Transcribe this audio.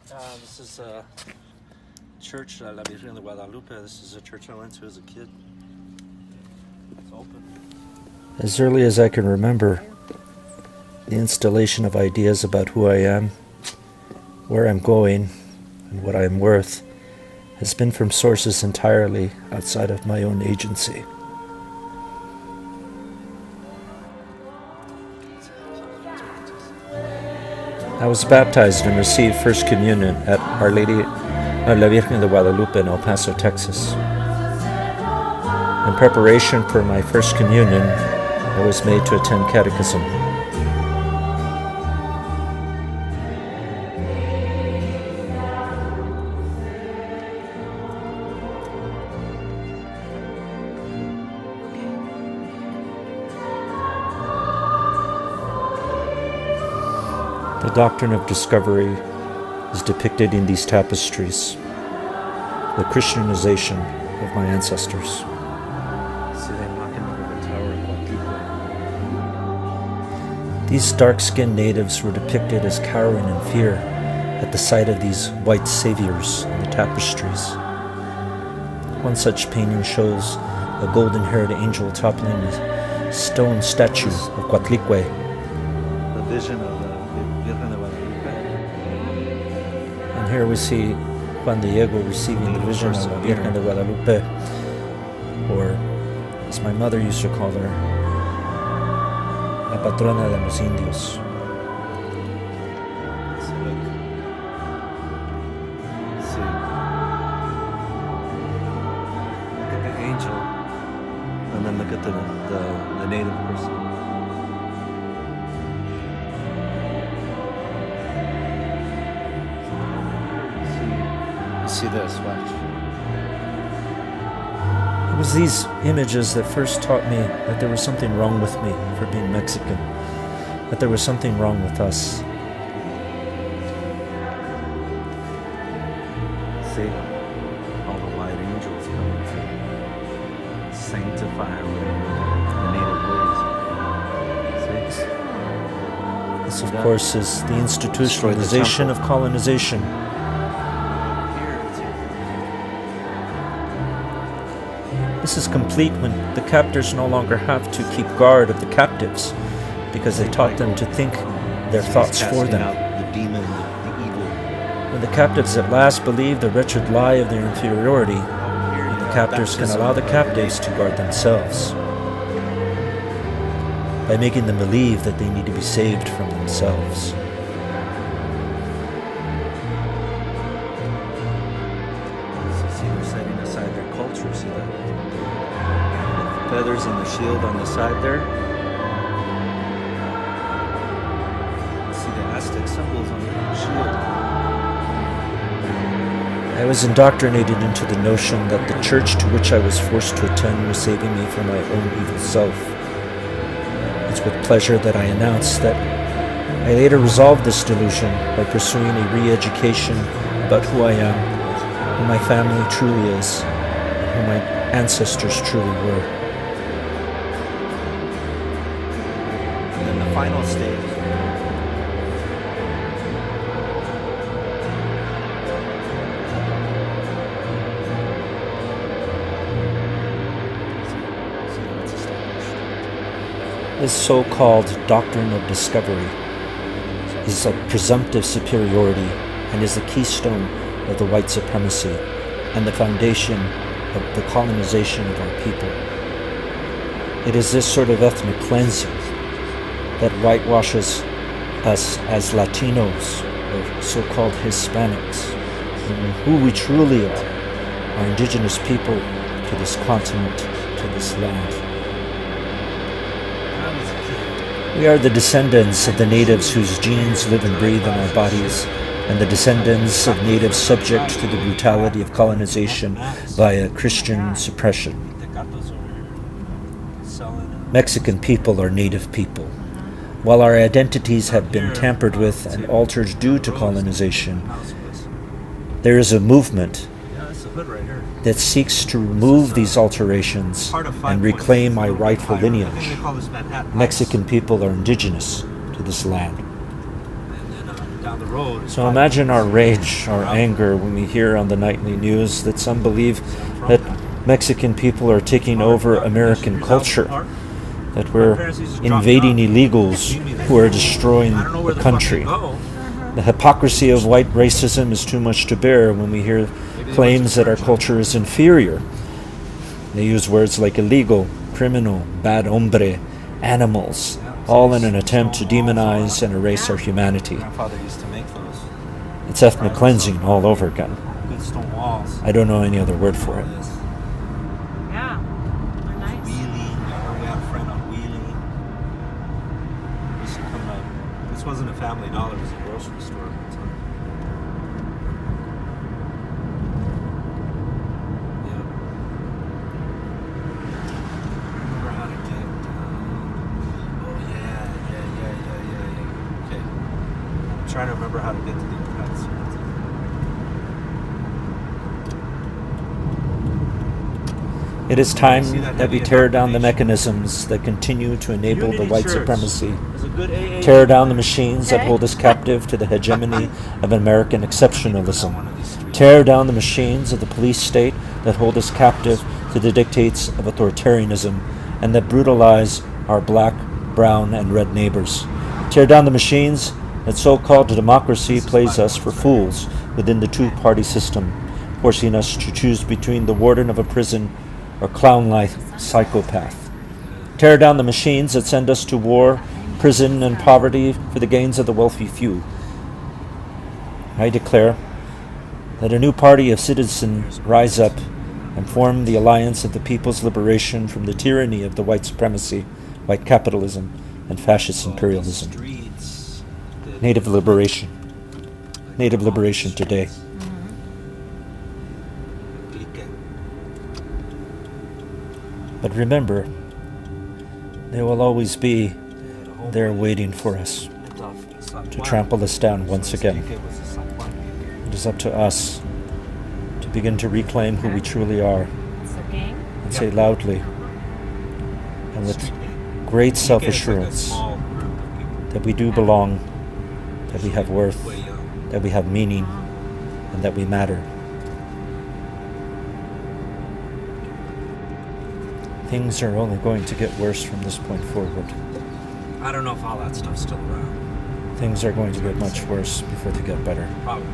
This is a church, La Virgen de Guadalupe. This is a church I went to as a kid. It's open. As early as I can remember, the installation of ideas about who I am, where I'm going, and what I'm worth has been from sources entirely outside of my own agency. I was baptized and received First Communion at Our Lady, La Virgen de Guadalupe in El Paso, Texas. In preparation for my First Communion, I was made to attend catechism. The doctrine of discovery is depicted in these tapestries, the Christianization of my ancestors. See them knocking over the tower of Guadalupe. These dark-skinned natives were depicted as cowering in fear at the sight of these white saviors in the tapestries. One such painting shows a golden-haired angel toppling a stone statue of Coatlicue. The vision of the Virgen de Guadalupe. And here we see Juan Diego receiving the vision of the Virgen de Guadalupe, or as my mother used to call her, La Patrona de los Indios. Look at the angel, and then look at the native person. See this, watch. It was these images that first taught me that there was something wrong with me for being Mexican, that there was something wrong with us. See, all the white angels coming to sanctify the native ways. See? This, of course, is the institutionalization of colonization. This is complete when the captors no longer have to keep guard of the captives because they taught them to think their thoughts for them. The demon, the evil. When the captives at last believe the wretched lie of their inferiority, and the captors can allow the captives to guard themselves by making them believe that they need to be saved from themselves. See, they're setting aside their culture, see that? Feathers and the shield on the side there. See the Aztec symbols on the shield. I was indoctrinated into the notion that the church to which I was forced to attend was saving me from my own evil self. It's with pleasure that I announce that I later resolved this delusion by pursuing a re-education about who I am, who my family truly is, and who my ancestors truly were. Final stage. This so-called doctrine of discovery is a presumptive superiority and is the keystone of the white supremacy and the foundation of the colonization of our people. It is this sort of ethnic cleansing that whitewashes us as Latinos, or so-called Hispanics, and who we truly are indigenous people to this continent, to this land. We are the descendants of the natives whose genes live and breathe in our bodies, and the descendants of natives subject to the brutality of colonization via Christian suppression. Mexican people are native people. While our identities have been tampered with and altered due to colonization, there is a movement that seeks to remove these alterations and reclaim my rightful lineage. Mexican people are indigenous to this land. down the road. So imagine our rage, our anger when we hear on the nightly news that some believe that Mexican people are taking over American culture, that we're invading illegals who are destroying the country. The hypocrisy of white racism is too much to bear when we hear claims that our culture is inferior. They use words like illegal, criminal, bad hombre, animals, all in an attempt to demonize and erase our humanity. Grandfather used to make those. It's ethnic cleansing all over again. Good stone walls. I don't know any other word for it. Yeah. They're nice. Wheeling. We had a friend on Wheeling. Used to come up. This wasn't a Family Dollar, it was a grocery store at the time. Yeah. Remember how to get. Oh, yeah. Okay. I'm trying to remember how to get to the United States. It is time that we tear down the mechanisms that continue to enable the white supremacy. Tear down the machines that hold us captive to the hegemony of American exceptionalism. Tear down the machines of the police state that hold us captive to the dictates of authoritarianism and that brutalize our black, brown, and red neighbors. Tear down the machines that so-called democracy plays us for fools within the two-party system, forcing us to choose between the warden of a prison or clown-like psychopath. Tear down the machines that send us to war, prison, and poverty for the gains of the wealthy few. I declare that a new party of citizens rise up and form the alliance of the people's liberation from the tyranny of the white supremacy, white capitalism, and fascist imperialism. Native liberation. Native liberation today. But remember, they will always be there waiting for us to trample us down once again. It is up to us to begin to reclaim who we truly are and say loudly and with great self-assurance that we do belong, that we have worth, that we have meaning, and that we matter. Things are only going to get worse from this point forward. I don't know if all that stuff's still around. Things are going to get much worse before they get better. Probably.